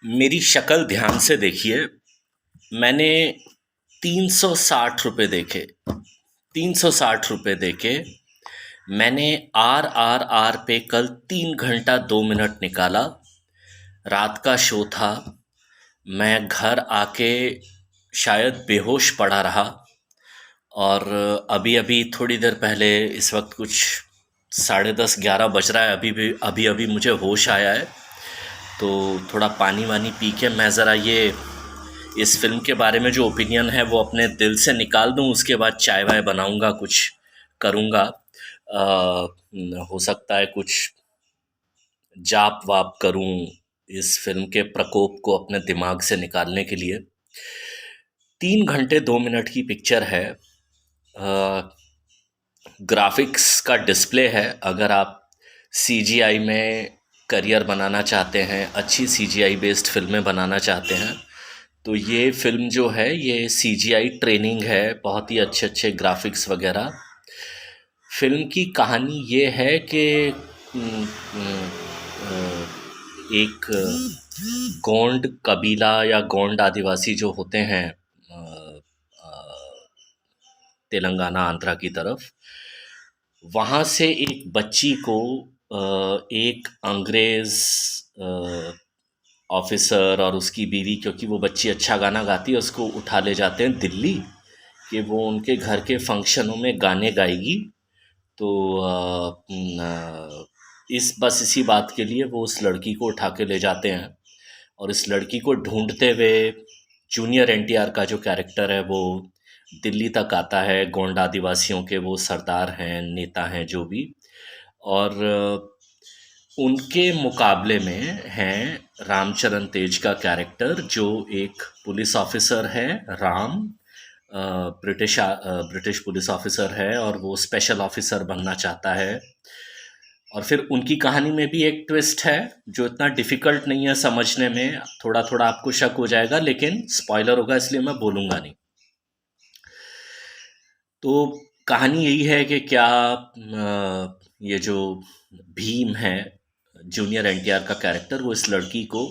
मेरी शक्ल ध्यान से देखिए। मैंने 360 रुपये देखे। 360 रुपये देके मैंने RRR पे कल 3 घंटा 2 मिनट निकाला। रात का शो था। मैं घर आके शायद बेहोश पड़ा रहा। और अभी अभी थोड़ी देर पहले, इस वक्त कुछ 10:30 11 बज रहा है, अभी भी अभी अभी मुझे होश आया है। तो थोड़ा पानी वानी पी के मैं ज़रा ये इस फिल्म के बारे में जो ओपिनियन है वो अपने दिल से निकाल दूं। उसके बाद चाय वाय बनाऊंगा, कुछ करूंगा। हो सकता है कुछ जाप वाप करूं इस फिल्म के प्रकोप को अपने दिमाग से निकालने के लिए। 3 घंटे 2 मिनट की पिक्चर है। ग्राफिक्स का डिस्प्ले है। अगर आप सीजीआई में करियर बनाना चाहते हैं, अच्छी सीजीआई बेस्ड फिल्में बनाना चाहते हैं, तो ये फिल्म जो है ये सीजीआई ट्रेनिंग है। बहुत ही अच्छे अच्छे ग्राफिक्स वगैरह। फिल्म की कहानी ये है कि उम, उम, एक गोंड कबीला या गोंड आदिवासी जो होते हैं तेलंगाना आंध्रा की तरफ, वहाँ से एक बच्ची को एक अंग्रेज़ ऑफिसर और उसकी बीवी, क्योंकि वो बच्ची अच्छा गाना गाती है, उसको उठा ले जाते हैं दिल्ली कि वो उनके घर के फंक्शनों में गाने गाएगी। तो इसी बात के लिए वो उस लड़की को उठा के ले जाते हैं। और इस लड़की को ढूंढते हुए जूनियर एनटीआर का जो कैरेक्टर है वो दिल्ली तक आता है। गोंड आदिवासियों के वो सरदार हैं, नेता हैं जो भी। और उनके मुकाबले में हैं रामचरण तेज का कैरेक्टर, जो एक पुलिस ऑफिसर है। राम ब्रिटिश पुलिस ऑफिसर है और वो स्पेशल ऑफिसर बनना चाहता है। और फिर उनकी कहानी में भी एक ट्विस्ट है जो इतना डिफ़िकल्ट नहीं है समझने में। थोड़ा थोड़ा आपको शक हो जाएगा, लेकिन स्पॉइलर होगा इसलिए मैं बोलूँगा नहीं। तो कहानी यही है कि क्या ये जो भीम है, जूनियर एनटीआर का कैरेक्टर, वो इस लड़की को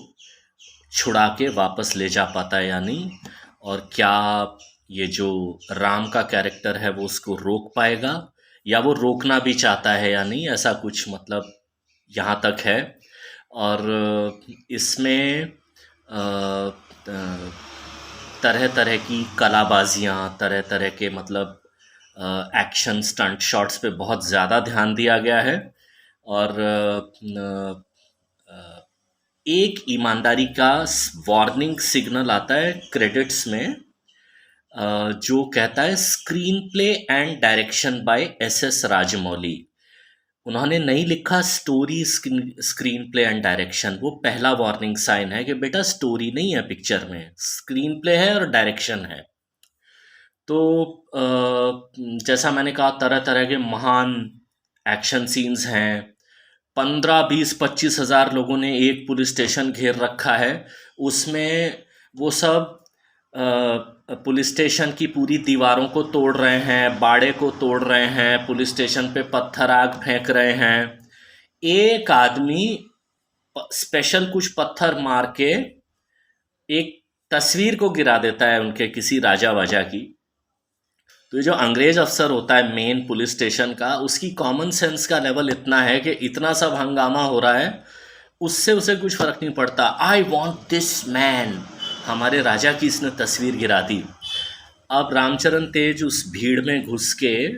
छुड़ा के वापस ले जा पाता है या नहीं। और क्या ये जो राम का कैरेक्टर है वो उसको रोक पाएगा, या वो रोकना भी चाहता है या नहीं, ऐसा कुछ मतलब यहाँ तक है। और इसमें तरह तरह की कलाबाजियाँ, तरह तरह के मतलब एक्शन स्टंट शॉट्स पे बहुत ज़्यादा ध्यान दिया गया है। और एक ईमानदारी का वार्निंग सिग्नल आता है क्रेडिट्स में, जो कहता है screen play and direction by S Rajamouli. उन्होंने नहीं लिखा story, screen play and direction. वो पहला वार्निंग साइन है कि बेटा स्टोरी नहीं है पिक्चर में, स्क्रीन प्ले है और डायरेक्शन है। तो जैसा मैंने कहा, तरह तरह के महान एक्शन सीन्स हैं। 15 20 25 हज़ार लोगों ने एक पुलिस स्टेशन घेर रखा है। उसमें वो सब पुलिस स्टेशन की पूरी दीवारों को तोड़ रहे हैं, बाड़े को तोड़ रहे हैं, पुलिस स्टेशन पे पत्थर आग फेंक रहे हैं। एक आदमी स्पेशल कुछ पत्थर मार के एक तस्वीर को गिरा देता है उनके किसी राजा वाजा की। तो ये जो अंग्रेज अफसर होता है मेन पुलिस स्टेशन का, उसकी कॉमन सेंस का लेवल इतना है कि इतना सब हंगामा हो रहा है, उससे उसे कुछ फर्क नहीं पड़ता। आई वॉन्ट दिस मैन, हमारे राजा की इसने तस्वीर गिरा दी। अब रामचरण तेज उस भीड़ में घुस के,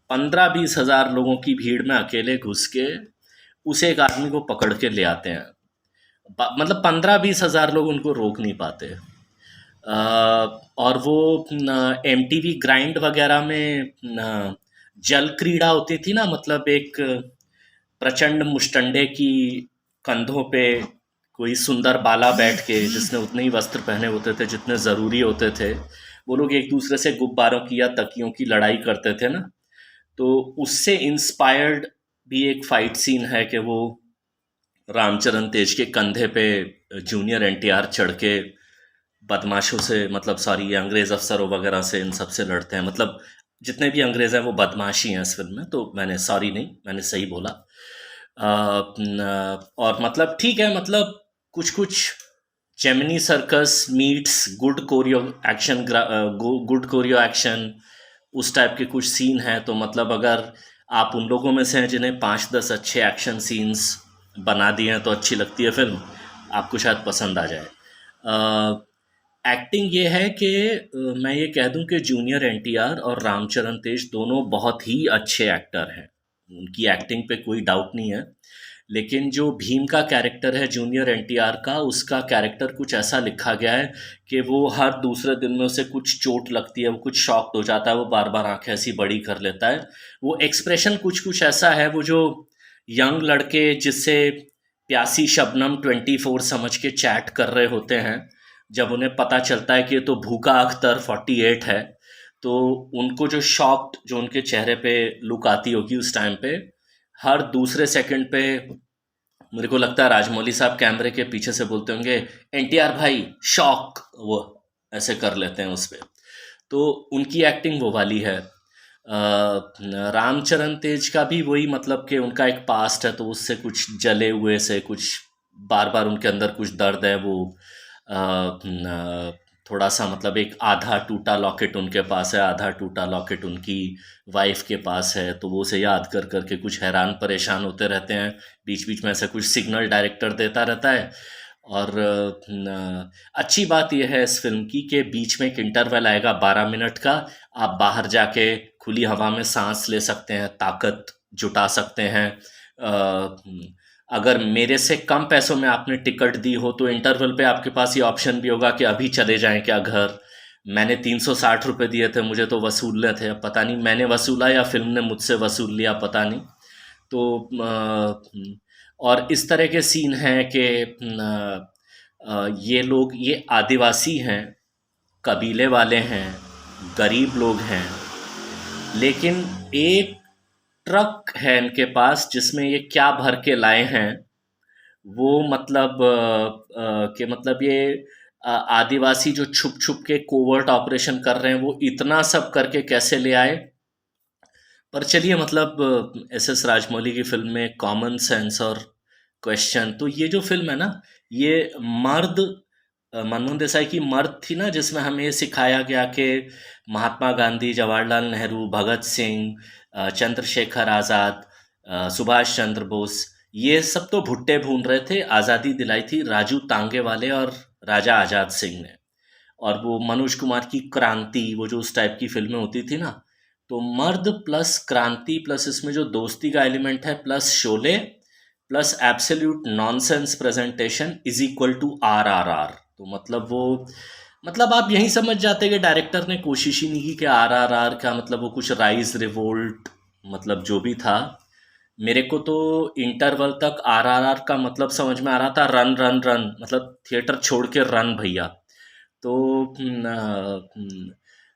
15 20 हज़ार लोगों की भीड़ में अकेले घुस के उस एक आदमी को पकड़ के ले आते हैं। मतलब 15 20 हज़ार लोग उनको रोक नहीं पाते। और वो एमटीवी ग्राइंड वगैरह में जल क्रीड़ा होती थी ना, मतलब एक प्रचंड मुष्टंडे की कंधों पे कोई सुंदर बाला बैठ के, जिसने उतने ही वस्त्र पहने होते थे जितने ज़रूरी होते थे, वो लोग एक दूसरे से गुब्बारों की या तकियों की लड़ाई करते थे ना। तो उससे इंस्पायर्ड भी एक फाइट सीन है कि वो रामचरण तेज के कंधे पे जूनियर एनटीआर चढ़ के बदमाशों से, मतलब सॉरी, ये अंग्रेज अफसरों वगैरह से, इन सब से लड़ते हैं। मतलब जितने भी अंग्रेज हैं वो बदमाशी हैं इस फिल्म में। तो मैंने सॉरी नहीं, मैंने सही बोला। और मतलब ठीक है, मतलब कुछ कुछ Gemini circus meets good chorio action, good chorio action, उस टाइप के कुछ सीन हैं। तो मतलब अगर आप उन लोगों में से हैं जिन्हें 5-10 अच्छे एक्शन सीन्स बना दिए हैं तो अच्छी लगती है फिल्म, आपको शायद पसंद आ जाए। एक्टिंग ये है कि मैं ये कह दूं कि जूनियर एनटीआर और रामचरण तेज दोनों बहुत ही अच्छे एक्टर हैं, उनकी एक्टिंग पे कोई डाउट नहीं है। लेकिन जो भीम का कैरेक्टर है जूनियर एनटीआर का, उसका कैरेक्टर कुछ ऐसा लिखा गया है कि वो हर दूसरे दिन में उसे कुछ चोट लगती है, वो कुछ शॉक्ड हो जाता है, वो बार बार आंखें ऐसी बड़ी कर लेता है। वो एक्सप्रेशन कुछ कुछ ऐसा है, वो जो यंग लड़के जिससे प्यासी शबनम 24 समझ के चैट कर रहे होते हैं, जब उन्हें पता चलता है कि ये तो भूखा अख्तर 48 है, तो उनको जो शॉक्ड जो उनके चेहरे पे लुक आती होगी उस टाइम पे, हर दूसरे सेकंड पे मेरे को लगता है राजमौली साहब कैमरे के पीछे से बोलते होंगे, एनटीआर भाई शॉक, वो ऐसे कर लेते हैं उस पे। तो उनकी एक्टिंग वो वाली है। रामचरण तेज का भी वही, मतलब कि उनका एक पास्ट है तो उससे कुछ जले हुए से कुछ बार बार उनके अंदर कुछ दर्द है। वो थोड़ा सा मतलब एक आधा टूटा लॉकेट उनके पास है, आधा टूटा लॉकेट उनकी वाइफ के पास है, तो वो उसे याद कर करके कुछ हैरान परेशान होते रहते हैं। बीच बीच में ऐसा कुछ सिग्नल डायरेक्टर देता रहता है। और अच्छी बात यह है इस फिल्म की कि बीच में एक इंटरवल आएगा 12 मिनट का, आप बाहर जाके खुली हवा में सांस ले सकते हैं, ताकत जुटा सकते हैं। अगर मेरे से कम पैसों में आपने टिकट दी हो तो इंटरवल पे आपके पास ये ऑप्शन भी होगा कि अभी चले जाएं क्या घर। मैंने 360 रुपये दिए थे, मुझे तो वसूलने थे, अब पता नहीं मैंने वसूला या फिल्म ने मुझसे वसूल लिया, पता नहीं। तो और इस तरह के सीन हैं कि ये लोग, ये आदिवासी हैं, कबीले वाले हैं, गरीब लोग हैं, लेकिन एक ट्रक है इनके पास जिसमें ये क्या भर के लाए हैं, वो मतलब कि मतलब ये आदिवासी जो छुप छुप के कोवर्ट ऑपरेशन कर रहे हैं, वो इतना सब करके कैसे ले आए। पर चलिए, मतलब एस एस राजमौली की फिल्म में कॉमन सेंस और क्वेश्चन, तो ये जो फिल्म है ना, ये मर्द, मनमोहन देसाई की मर्द थी ना, जिसमें हमें ये सिखाया गया कि महात्मा गांधी, जवाहरलाल नेहरू, भगत सिंह, चंद्रशेखर आज़ाद, सुभाष चंद्र बोस, ये सब तो भुट्टे भून रहे थे, आज़ादी दिलाई थी राजू तांगे वाले और राजा आजाद सिंह ने। और वो मनोज कुमार की क्रांति, वो जो उस टाइप की फिल्में होती थी ना, तो मर्द प्लस क्रांति प्लस इसमें जो दोस्ती का एलिमेंट है plus Sholay plus absolute nonsense presentation is equal to RRR। तो मतलब वो, मतलब आप यही समझ जाते कि डायरेक्टर ने कोशिश ही नहीं की कि RRR का मतलब वो कुछ राइज रिवोल्ट, मतलब जो भी था। मेरे को तो इंटरवल तक RRR का मतलब समझ में आ रहा था रन रन रन, मतलब थिएटर छोड़ के रन भैया। तो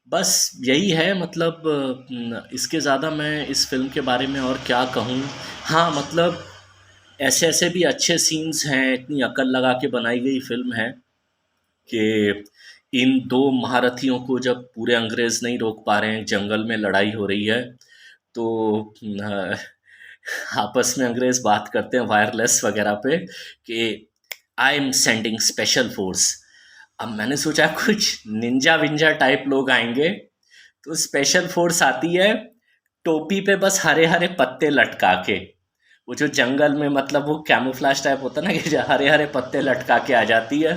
बस यही है, मतलब इसके ज़्यादा मैं इस फिल्म के बारे में और क्या कहूँ। हाँ, मतलब ऐसे ऐसे भी अच्छे सीन्स हैं, इतनी अकल लगा के बनाई गई फिल्म है कि इन दो महारथियों को जब पूरे अंग्रेज़ नहीं रोक पा रहे हैं, जंगल में लड़ाई हो रही है, तो आपस में अंग्रेज़ बात करते हैं वायरलेस वगैरह पे कि I am sending special force. अब मैंने सोचा कुछ निंजा विंजा टाइप लोग आएंगे, तो स्पेशल फोर्स आती है टोपी पे बस हरे हरे पत्ते लटका के, वो जो जंगल में मतलब वो कैमोफ्लाज टाइप होता है ना, कि जो हरे हरे पत्ते लटका के आ जाती है,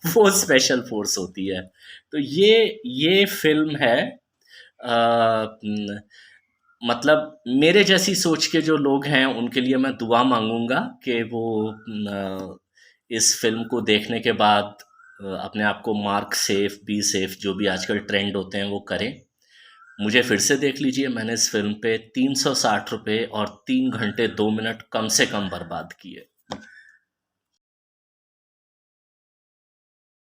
वो स्पेशल फोर्स होती है। तो ये फिल्म है। मतलब मेरे जैसी सोच के जो लोग हैं उनके लिए मैं दुआ मांगूंगा कि वो इस फिल्म को देखने के बाद अपने आप को मार्क सेफ, बी सेफ, जो भी आजकल ट्रेंड होते हैं वो करें। मुझे फिर से देख लीजिए, मैंने इस फिल्म पे 360 रुपये और 3 घंटे 2 मिनट कम से कम बर्बाद किए।